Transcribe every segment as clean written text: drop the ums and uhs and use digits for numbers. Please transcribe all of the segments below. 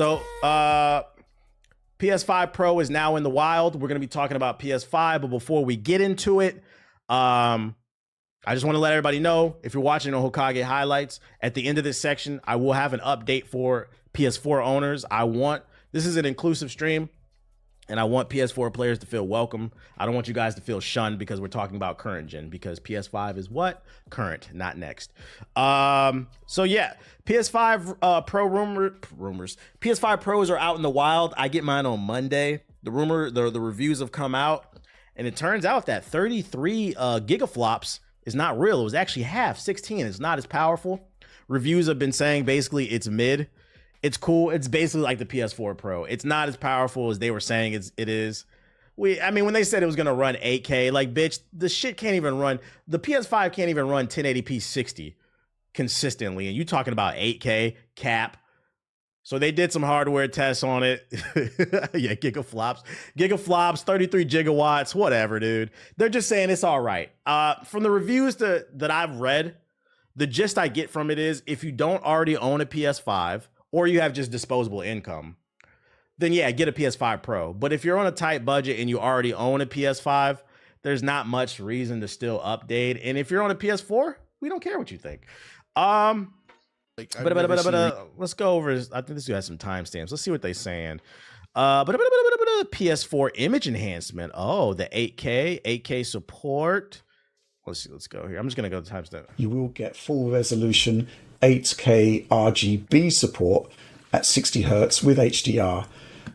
So PS5 Pro is now in the wild. We're going to be talking about PS5, but before we get into it, I just want to let everybody know, if you're watching the Hokage highlights, at the end of this section, I will have an update for PS4 owners. This is an inclusive stream, and I want PS4 players to feel welcome. I don't want you guys to feel shunned because we're talking about current gen, because PS5 is what? Current, not next. So yeah, PS5 Pro rumors. PS5 Pros are out in the wild. I get mine on Monday. The reviews have come out, and it turns out that 33 gigaflops is not real. It was actually half, 16. It's not as powerful. Reviews have been saying basically it's mid. It's cool. It's basically like the PS4 Pro. It's not as powerful as they were saying it is. I mean, when they said it was going to run 8K, like, bitch, the shit can't even run. The PS5 can't even run 1080p 60 consistently. And you talking about 8K cap. So they did some hardware tests on it. Yeah, gigaflops, 33 gigawatts, whatever, dude. They're just saying it's all right. From the reviews that I've read, the gist I get from it is, if you don't already own a PS5, or you have just disposable income, then yeah, get a PS5 Pro. But if you're on a tight budget and you already own a PS5, there's not much reason to still update. And if you're on a PS4, we don't care what you think. Let's go over. I think this has some timestamps. Let's see what they're saying. PS4 image enhancement. Oh, the 8K support. Let's see. Let's go here. I'm just gonna go to timestamp. You will get full resolution 8K RGB support at 60 Hz with HDR.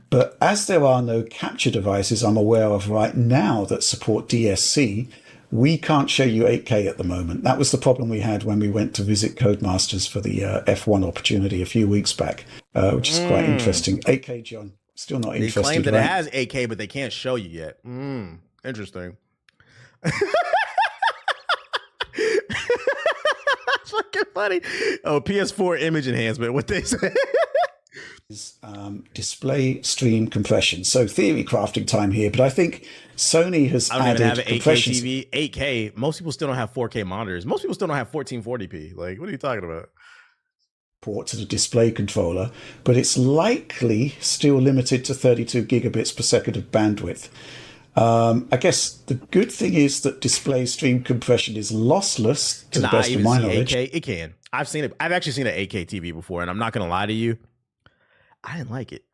But as there are no capture devices I'm aware of right now that support DSC, we can't show you 8K at the moment. That was the problem we had when we went to visit Codemasters for the F1 opportunity a few weeks back, which is quite interesting. 8K, John, still not interested. They claim that it has 8K, but they can't show you yet. Interesting. That's fucking funny. Oh, PS4 image enhancement. What they say is display stream compression. So theory crafting time here, but I think Sony has added have an 8K compression. TV. 8K. Most people still don't have 4K monitors. Most people still don't have 1440p. Like, what are you talking about? Port to the display controller, but it's likely still limited to 32 gigabits per second of bandwidth. I guess the good thing is that display stream compression is lossless to the best of my knowledge. 8K? It can. I've seen it. I've actually seen an 8K TV before, and I'm not gonna lie to you, I didn't like it.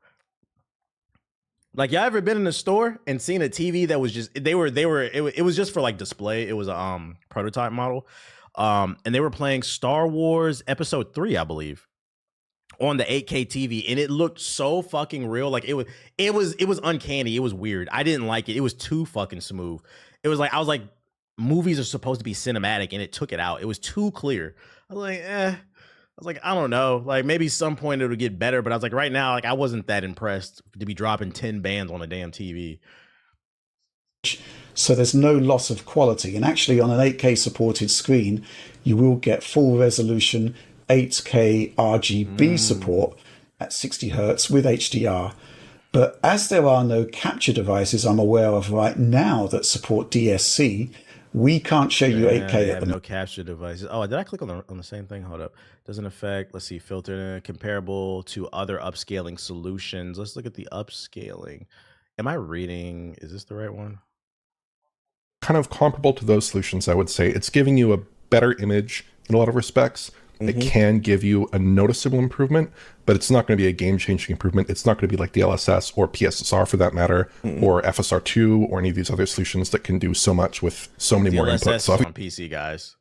Like, y'all ever been in a store and seen a TV that was just it was just for like display. It was a prototype model, and they were playing Star Wars Episode 3, I believe, on the 8K TV, and it looked so fucking real. Like, it was uncanny. It was weird. I didn't like it. It was too fucking smooth. It was like, I was like, movies are supposed to be cinematic, and it took it out. It was too clear. I was like, I was like, I don't know. Like, maybe some point it'll get better, but I was like, right now, like, I wasn't that impressed to be dropping 10 bands on a damn TV. So there's no loss of quality, and actually on an 8K supported screen, you will get full resolution 8K RGB support at 60 Hz with HDR. But as there are no capture devices I'm aware of right now that support DSC, we can't show you 8K at the moment. No capture devices. Oh, did I click on the same thing? Hold up. Doesn't affect. Let's see. Filter comparable to other upscaling solutions. Let's look at the upscaling. Am I reading? Is this the right one? Kind of comparable to those solutions, I would say. It's giving you a better image in a lot of respects. It can give you a noticeable improvement, but it's not going to be a game-changing improvement. It's not going to be like DLSS or PSSR for that matter, or FSR2 or any of these other solutions that can do so much with so many more inputs. So on PC, guys.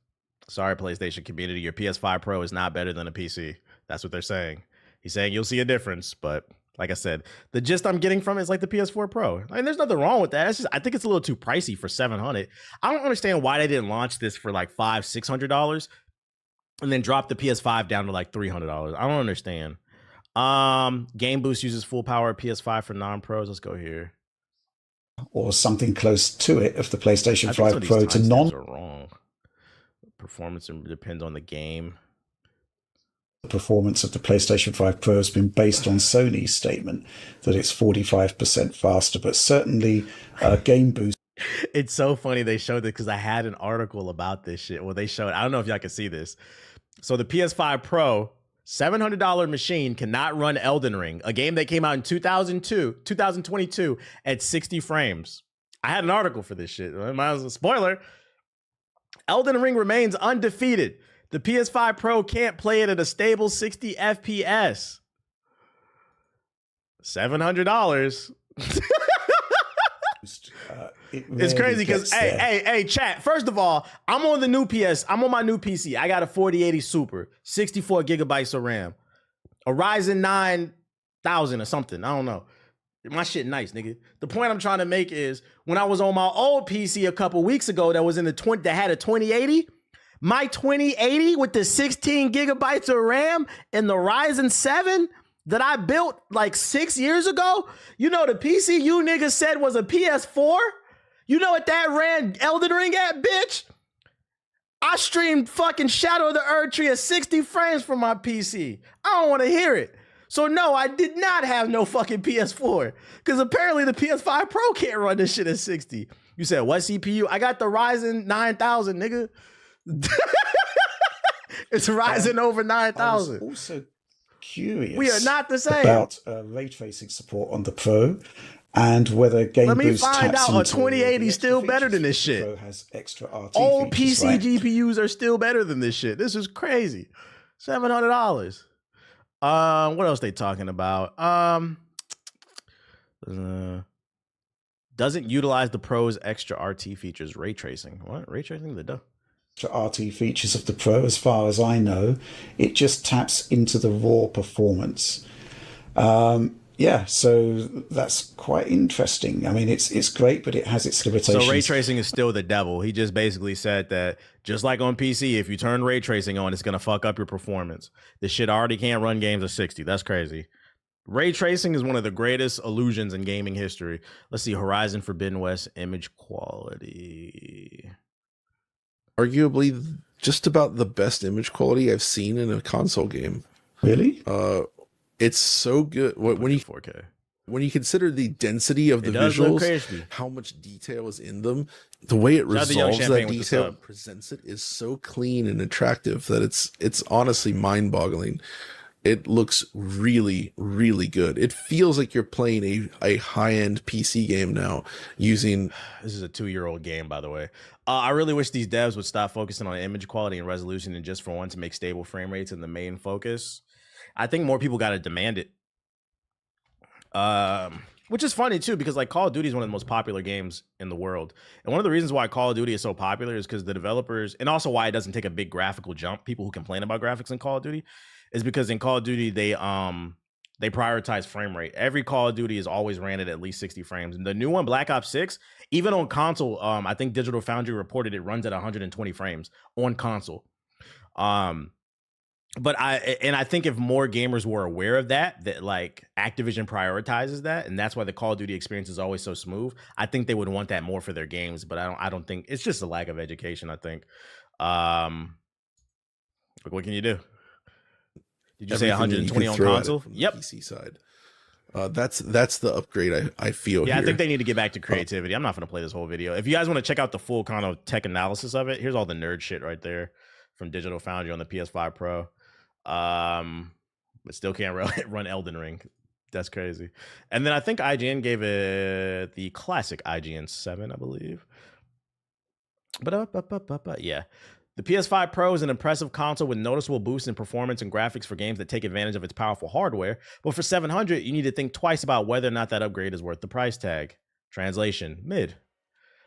Sorry, PlayStation community. Your PS5 Pro is not better than a PC. That's what they're saying. He's saying you'll see a difference, but like I said, the gist I'm getting from it is like the PS4 Pro. I mean, there's nothing wrong with that. It's just, I think it's a little too pricey for $700. I don't understand why they didn't launch this for like $500-600. And then drop the PS5 down to like $300. I don't understand. Game Boost uses full power PS5 for non-pros. Let's go here. Or something close to it if the PlayStation 5 Pro to non. Are wrong. Performance depends on the game. The performance of the PlayStation 5 Pro has been based on Sony's statement that it's 45% faster, but certainly Game Boost. It's so funny they showed it because I had an article about this shit. Well, they showed, I don't know if y'all can see this. So the PS5 Pro $700 machine cannot run Elden Ring, a game that came out in 2022 at 60 frames. I had an article for this shit. Might as well spoiler. Elden Ring remains undefeated. The PS5 Pro can't play it at a stable 60 FPS. $700. It's crazy because hey, chat. First of all, I'm on my new PC. I got a 4080 Super, 64 gigabytes of RAM, a Ryzen 9000 or something. I don't know. My shit nice, nigga. The point I'm trying to make is when I was on my old PC a couple weeks ago that was in that had a 2080, my 2080 with the 16 gigabytes of RAM and the Ryzen 7 that I built like 6 years ago, you know the PC you niggas said was a PS4? You know what that ran Elden Ring at, bitch? I streamed fucking Shadow of the Erd Tree at 60 frames from my PC. I don't want to hear it. So no, I did not have no fucking PS4 because apparently the PS5 Pro can't run this shit at 60. You said, what CPU? I got the Ryzen 9000, nigga. It's Ryzen over 9000. Also curious. We are not the same. About ray tracing support on the Pro and whether Game Let me Boost find taps out. A into 2080 the still extra better than features. this shit. The Pro has extra RT Old features, PC right? GPUs are still better than this shit. This is crazy. $700. What else they talking about? Doesn't utilize the Pro's extra RT features. Ray tracing. What? Ray tracing? The duh. RT features of the Pro, as far as I know, it just taps into the raw performance. Yeah, so that's quite interesting. I mean, it's great, but it has its limitations. So ray tracing is still the devil. He just basically said that just like on PC, if you turn ray tracing on, it's gonna fuck up your performance. This shit already can't run games at 60. That's crazy. Ray tracing is one of the greatest illusions in gaming history. Let's see, Horizon Forbidden West image quality. Arguably just about the best image quality I've seen in a console game. Really? It's so good when you 4K. When you consider the density of the visuals, how much detail is in them, the way it resolves that detail and presents it is so clean and attractive that it's honestly mind-boggling. It looks really, really good. It feels like you're playing a high-end PC game now using... This is a 2-year-old game, by the way. I really wish these devs would stop focusing on image quality and resolution and just for once make stable frame rates in the main focus. I think more people got to demand it. Which is funny, too, because like Call of Duty is one of the most popular games in the world. And one of the reasons why Call of Duty is so popular is because the developers, and also why it doesn't take a big graphical jump, people who complain about graphics in Call of Duty, is because in Call of Duty, they prioritize frame rate. Every Call of Duty is always ran at least 60 frames. And the new one, Black Ops 6, even on console, I think Digital Foundry reported it runs at 120 frames on console. But I think if more gamers were aware of that like Activision prioritizes that, and that's why the Call of Duty experience is always so smooth, I think they would want that more for their games. But I don't think it's just a lack of education, I think. What can you do? Did you say 120 on console? Yep. PC side. That's the upgrade I feel. Yeah, here. I think they need to get back to creativity. I'm not going to play this whole video. If you guys want to check out the full kind of tech analysis of it, here's all the nerd shit right there from Digital Foundry on the PS5 Pro. But still can't run Elden Ring. That's crazy. And then I think IGN gave it the classic IGN 7, I believe. But yeah. The PS5 Pro is an impressive console with noticeable boosts in performance and graphics for games that take advantage of its powerful hardware. But for $700, you need to think twice about whether or not that upgrade is worth the price tag. Translation, mid.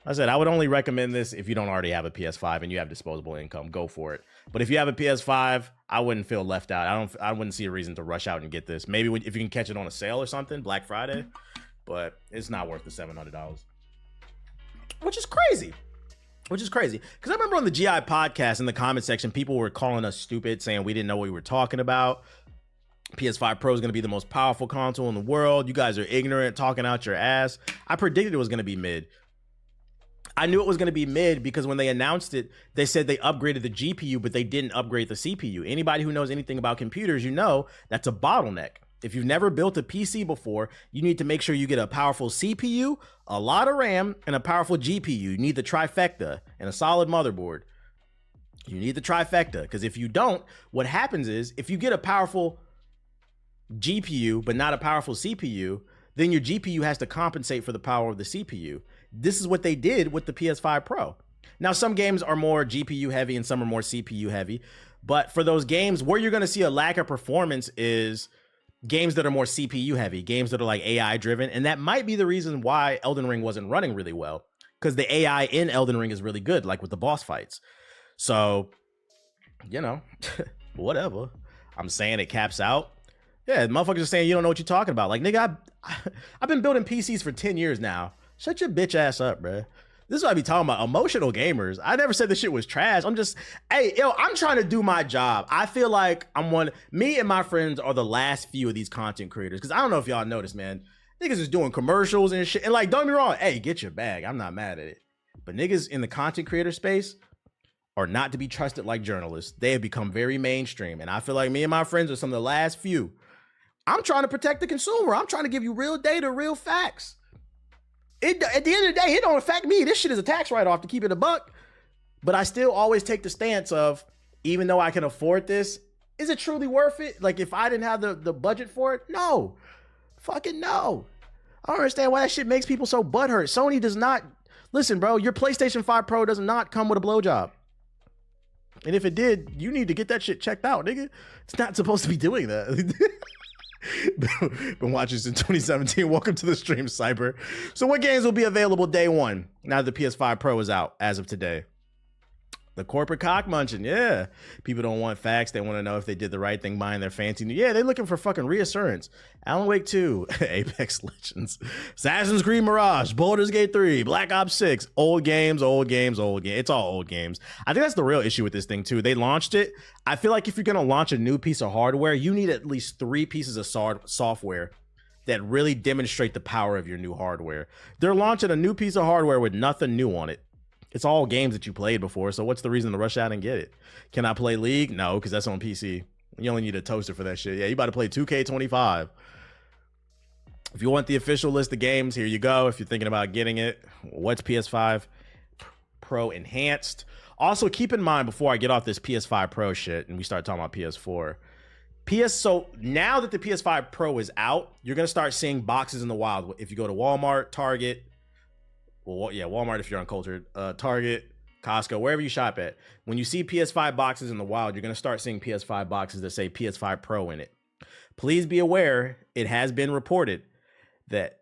I said I would only recommend this if you don't already have a PS5 and you have disposable income. Go for it. But if you have a PS5, I wouldn't feel left out. I wouldn't see a reason to rush out and get this. Maybe if you can catch it on a sale or something, Black Friday. But it's not worth the $700. Which is crazy. Because I remember on the GI podcast in the comment section, people were calling us stupid, saying we didn't know what we were talking about. PS5 Pro is going to be the most powerful console in the world. You guys are ignorant, talking out your ass. I predicted it was going to be mid. I knew it was going to be mid because when they announced it, they said they upgraded the GPU, but they didn't upgrade the CPU. Anybody who knows anything about computers, you know that's a bottleneck. If you've never built a PC before, you need to make sure you get a powerful CPU, a lot of RAM, and a powerful GPU. You need the trifecta and a solid motherboard. You need the trifecta, because if you don't, what happens is if you get a powerful GPU but not a powerful CPU, then your GPU has to compensate for the power of the CPU. This is what they did with the PS5 Pro. Now, some games are more GPU heavy and some are more CPU heavy, but for those games where you're going to see a lack of performance is games that are more CPU heavy, games that are like AI driven, and that might be the reason why Elden Ring wasn't running really well, because the AI in Elden Ring is really good, like with the boss fights. So, you know, whatever. I'm saying it caps out. Yeah, motherfuckers are saying you don't know what you're talking about. Like, nigga, I've been building PCs for 10 years now. Shut your bitch ass up, bruh. This is what I be talking about. Emotional gamers. I never said this shit was trash. I'm just, hey, yo, I'm trying to do my job. I feel like me and my friends are the last few of these content creators. Because I don't know if y'all noticed, man. Niggas is doing commercials and shit. And like, don't get me wrong. Hey, get your bag. I'm not mad at it. But niggas in the content creator space are not to be trusted like journalists. They have become very mainstream. And I feel like me and my friends are some of the last few. I'm trying to protect the consumer. I'm trying to give you real data, real facts. At the end of the day, it don't affect me. This shit is a tax write-off, to keep it a buck. But I still always take the stance of, even though I can afford this, is it truly worth it? Like, if I didn't have the budget for it, no. Fucking no. I don't understand why that shit makes people so butthurt. Sony does not... Listen, bro, your PlayStation 5 Pro does not come with a blowjob. And if it did, you need to get that shit checked out, nigga. It's not supposed to be doing that. Been watching since 2017. Welcome to the stream, Cyber. So what games will be available day one now that the PS5 Pro is out as of today? The corporate cock munching, yeah. People don't want facts. They want to know if they did the right thing buying their fancy new. Yeah, they're looking for fucking reassurance. Alan Wake 2, Apex Legends, Assassin's Creed Mirage, Baldur's Gate 3, Black Ops 6. Old games, old games, old games. It's all old games. I think that's the real issue with this thing too. They launched it. I feel like if you're going to launch a new piece of hardware, you need at least 3 pieces of software that really demonstrate the power of your new hardware. They're launching a new piece of hardware with nothing new on it. It's all games that you played before, so what's the reason to rush out and get it? Can I play League? No, because that's on PC. You only need a toaster for that shit. Yeah, you about to play 2K25. If you want the official list of games, here you go. If you're thinking about getting it, what's PS5 Pro Enhanced? Also, keep in mind, before I get off this PS5 Pro shit and we start talking about PS4, so now that the PS5 Pro is out, you're going to start seeing boxes in the wild. If you go to Walmart, Target, well, yeah, Walmart if you're uncultured, Target, Costco, wherever you shop at. When you see PS5 boxes in the wild, you're going to start seeing PS5 boxes that say PS5 Pro in it. Please be aware, it has been reported that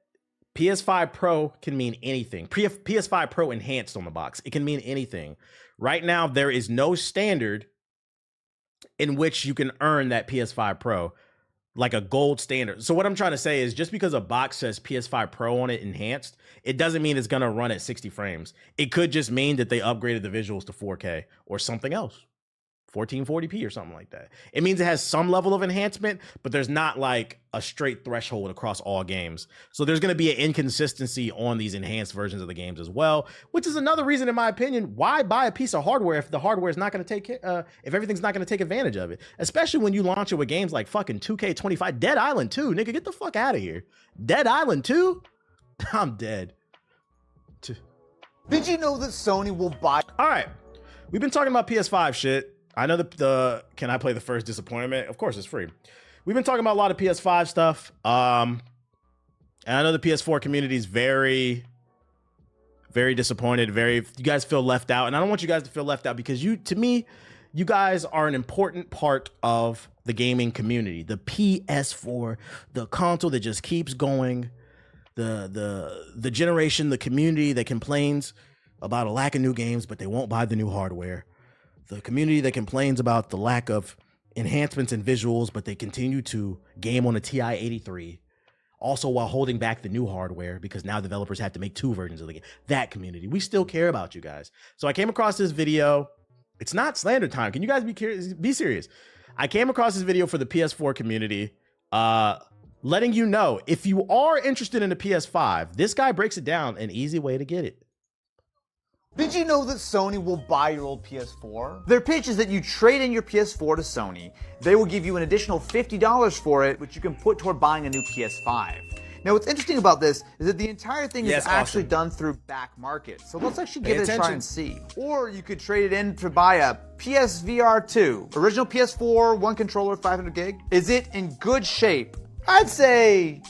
PS5 Pro can mean anything. PS5 Pro Enhanced on the box. It can mean anything. Right now, there is no standard in which you can earn that PS5 Pro, like a gold standard. So what I'm trying to say is, just because a box says PS5 Pro on it Enhanced, it doesn't mean it's going to run at 60 frames. It could just mean that they upgraded the visuals to 4K or something else, 1440p or something like that. It means it has some level of enhancement, but there's not like a straight threshold across all games. So there's going to be an inconsistency on these enhanced versions of the games as well, which is another reason, in my opinion, why buy a piece of hardware if the hardware is not going to take if everything's not going to take advantage of it, especially when you launch it with games like fucking 2K25, Dead Island 2, nigga, get the fuck out of here. Dead Island 2? I'm dead. Did you know that Sony will buy? All right, we've been talking about PS5 shit. I know the can I play the first disappointment? Of course, it's free. We've been talking about a lot of PS5 stuff. And I know the PS4 community is very, very disappointed. You guys feel left out, and I don't want you guys to feel left out, because to me, you guys are an important part of the gaming community. The PS4, the console that just keeps going, the generation, the community that complains about a lack of new games, but they won't buy the new hardware. The community that complains about the lack of enhancements and visuals, but they continue to game on a TI-83, also while holding back the new hardware because now developers have to make 2 versions of the game. That community, we still care about you guys. So I came across this video. It's not slander time. Can you guys be serious? I came across this video for the PS4 community, letting you know, if you are interested in a PS5, this guy breaks it down, an easy way to get it. Did you know that Sony will buy your old PS4? Their pitch is that you trade in your PS4 to Sony. They will give you an additional $50 for it, which you can put toward buying a new PS5. Now, what's interesting about this is that the entire thing is actually done through back market. So let's actually give it a try and see. Or you could trade it in to buy a PSVR 2, original PS4, one controller, 500 gig. Is it in good shape? I'd say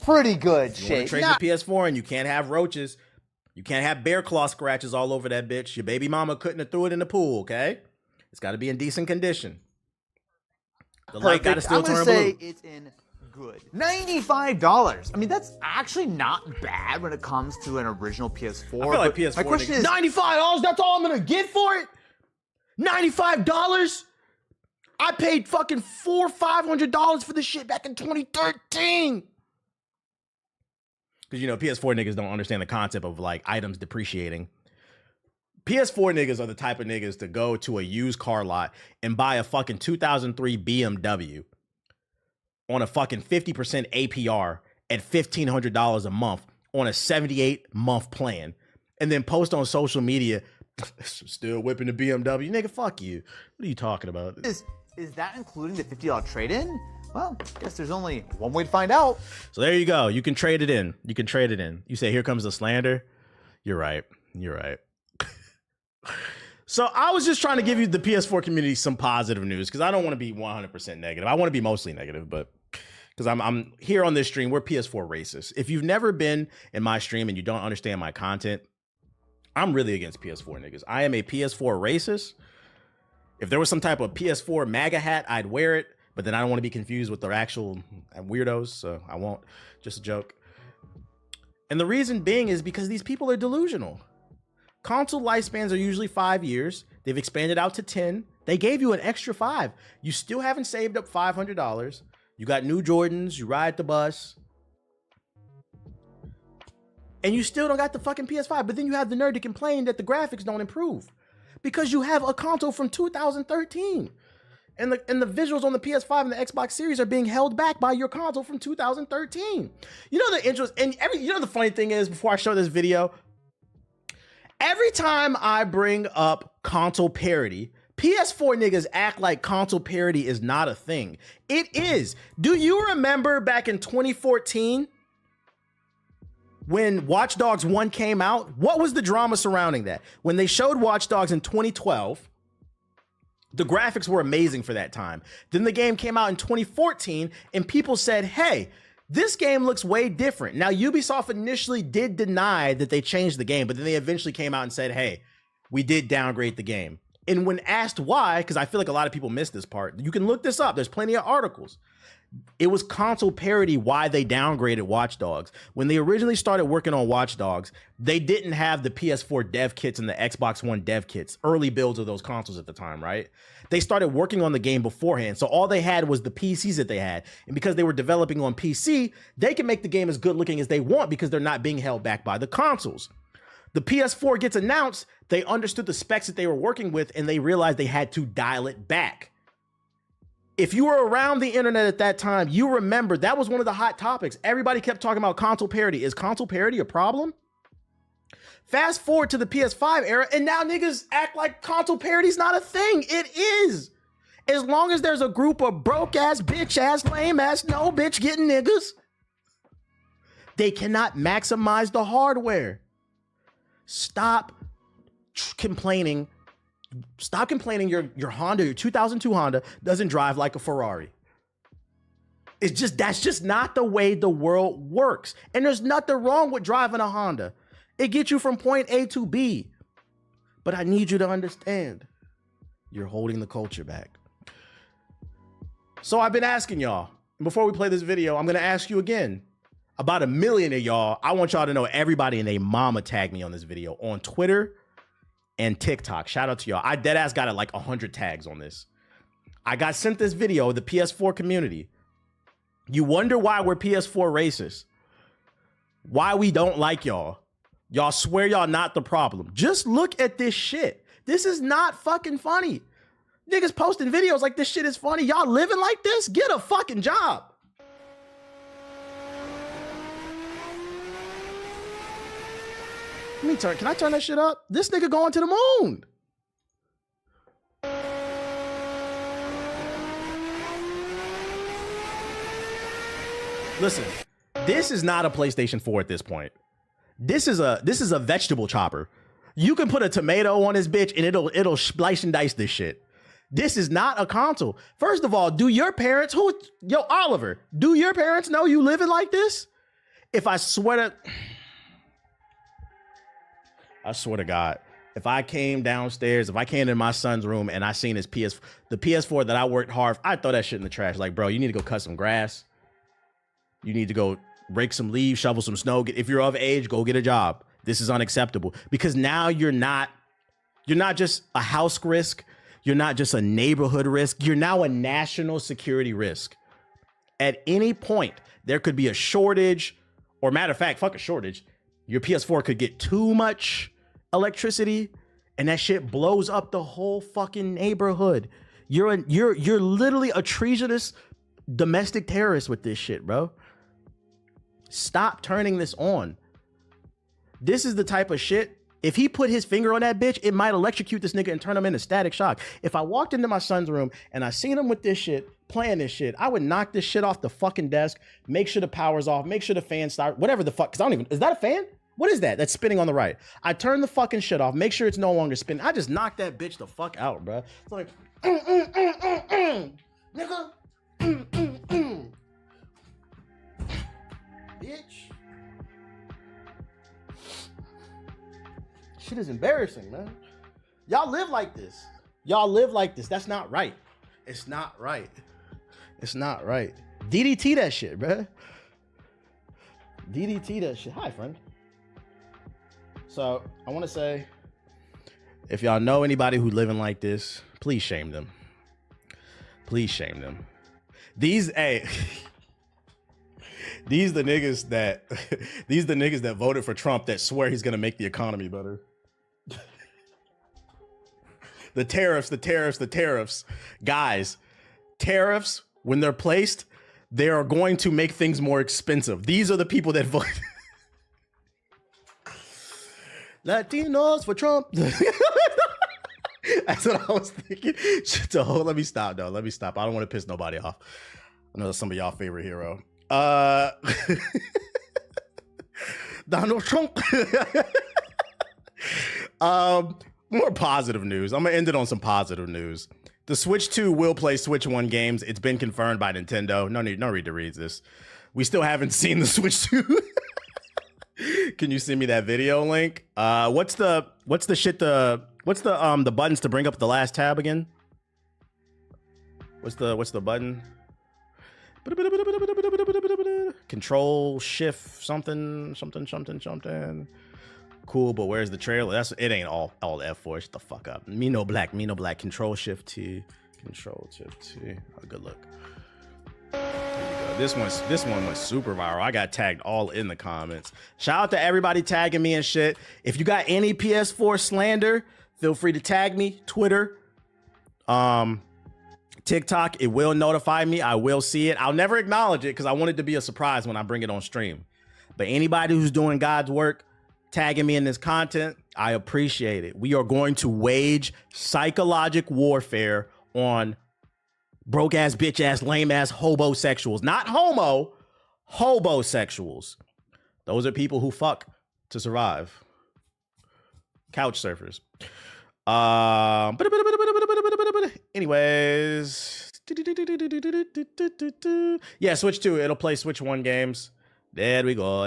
pretty good shape. You want to trade your PS4 and you can't have roaches. You can't have bear claw scratches all over that bitch. Your baby mama couldn't have threw it in the pool, okay? It's got to be in decent condition. The light got to still turn blue. I'm going to say it's in good. $95. I mean, that's actually not bad when it comes to an original PS4. I feel like PS4. My question is, $95? That's all I'm going to get for it? $95? I paid fucking $500 for this shit back in 2013. Because, you know, PS4 niggas don't understand the concept of, like, items depreciating. PS4 niggas are the type of niggas to go to a used car lot and buy a fucking 2003 BMW on a fucking 50% APR at $1,500 a month on a 78-month plan, and then post on social media, still whipping the BMW. Nigga, fuck you. What are you talking about? Is that including the $50 trade-in? Well, I guess there's only one way to find out. So there you go. You can trade it in. You can trade it in. You say, here comes the slander. You're right. You're right. So I was just trying to give you the PS4 community some positive news because I don't want to be 100% negative. I want to be mostly negative, but because I'm here on this stream, we're PS4 racists. If you've never been in my stream and you don't understand my content, I'm really against PS4 niggas. I am a PS4 racist. If there was some type of PS4 MAGA hat, I'd wear it. But then I don't want to be confused with the actual weirdos, so I won't. Just a joke. And the reason being is because these people are delusional. Console lifespans are usually 5 years. They've expanded out to 10. They gave you an extra 5. You still haven't saved up $500. You got new Jordans. You ride the bus. And you still don't got the fucking PS5. But then you have the nerd to complain that the graphics don't improve. Because you have a console from 2013. And the visuals on the PS5 and the Xbox Series are being held back by your console from 2013. You know the interest, and you know the funny thing is, before I show this video, every time I bring up console parity, PS4 niggas act like console parity is not a thing. It is. Do you remember back in 2014 when Watch Dogs 1 came out? What was the drama surrounding that? When they showed Watch Dogs in 2012, the graphics were amazing for that time. Then the game came out in 2014 and people said, hey, this game looks way different. Now, Ubisoft initially did deny that they changed the game, but then they eventually came out and said, hey, we did downgrade the game. And when asked why, because I feel like a lot of people missed this part, you can look this up. There's plenty of articles. It was console parity why they downgraded Watch Dogs. When they originally started working on Watch Dogs, they didn't have the PS4 dev kits and the Xbox One dev kits, early builds of those consoles at the time, right? They started working on the game beforehand. So all they had was the PCs that they had. And because they were developing on PC, they can make the game as good looking as they want because they're not being held back by the consoles. The PS4 gets announced, they understood the specs that they were working with and they realized they had to dial it back. If you were around the internet at that time, you remember that was one of the hot topics. Everybody kept talking about console parity. Is console parity a problem? Fast forward to the PS5 era, and now niggas act like console parity is not a thing. It is. As long as there's a group of broke ass, bitch ass, lame ass, no bitch getting niggas, they cannot maximize the hardware. Stop complaining. Stop complaining your Honda, your 2002 Honda doesn't drive like a Ferrari. That's just not the way the world works. And there's nothing wrong with driving a Honda. It gets you from point A to B. But I need you to understand, you're holding the culture back. So I've been asking y'all, before we play this video, I'm going to ask you again. About 1 million of y'all, I want y'all to know everybody and their mama tagged me on this video on Twitter and TikTok. Shout out to y'all. I deadass got like 100 tags on this. I got sent this video of the PS4 community. You wonder why we're PS4 racist. Why we don't like y'all. Y'all swear y'all not the problem. Just look at this shit. This is not fucking funny. Niggas posting videos like this shit is funny. Y'all living like this? Get a fucking job. Can I turn that shit up? This nigga going to the moon. Listen, This is not a PlayStation 4 at this point. This is a vegetable chopper. You can put a tomato on this bitch and it'll slice and dice this shit. This is not a console. First of all, do your parents, Oliver, do your parents know you living like this? If I swear to God, if I came downstairs, if I came in my son's room and I seen his the PS4 that I worked hard, I'd throw that shit in the trash. Like, bro, you need to go cut some grass. You need to go rake some leaves, shovel some snow. If you're of age, go get a job. This is unacceptable because now you're not just a house risk. You're not just a neighborhood risk. You're now a national security risk. At any point, there could be a shortage, or matter of fact, fuck a shortage. Your PS4 could get too much electricity and that shit blows up the whole fucking neighborhood. You're literally a treasonous domestic terrorist with this shit, bro. Stop turning this on. This is the type of shit, if he put his finger on that bitch, it might electrocute this nigga and turn him into static shock. If I walked into my son's room and I seen him with this shit, playing this shit, I would knock this shit off the fucking desk, make sure the power's off, make sure the fan starts, whatever the fuck, is that a fan? What is that? That's spinning on the right. I turn the fucking shit off, make sure it's no longer spinning. I just knock that bitch the fuck out, bro. It's like, nigga, bitch. Shit is embarrassing, man. Y'all live like this. Y'all live like this. That's not right. It's not right. It's not right. DDT that shit, bro. DDT that shit. Hi, friend. So I want to say, if y'all know anybody who living like this, please shame them. Please shame them. These the niggas that voted for Trump that swear he's gonna make the economy better. The tariffs. Guys, tariffs, when they're placed, they are going to make things more expensive. These are the people that vote. Latinos for Trump. That's what I was thinking. Let me stop, though. Let me stop. I don't want to piss nobody off. I know that's some of y'all favorite hero. Donald Trump. More positive news. I'm gonna end it on some positive news. The Switch 2 will play Switch 1 games. It's been confirmed by Nintendo. No need to read this. We still haven't seen the Switch 2. Can you send me that video link? What's the buttons to bring up the last tab again? What's the button? Control Shift something. Cool, but where's the trailer? It ain't all F4. Shut the fuck up. Me no black. Control Shift T. Oh, good look. There you go. This one was super viral. I got tagged all in the comments. Shout out to everybody tagging me and shit. If you got any PS4 slander, feel free to tag me. Twitter, TikTok, it will notify me. I will see it. I'll never acknowledge it because I want it to be a surprise when I bring it on stream. But anybody who's doing God's work, tagging me in this content, I appreciate it. We are going to wage psychological warfare on broke ass, bitch ass, lame ass hobosexuals. Not homo, hobosexuals. Those are people who fuck to survive. Couch surfers. Anyways. Yeah, Switch 2. It'll play Switch 1 games. There we go.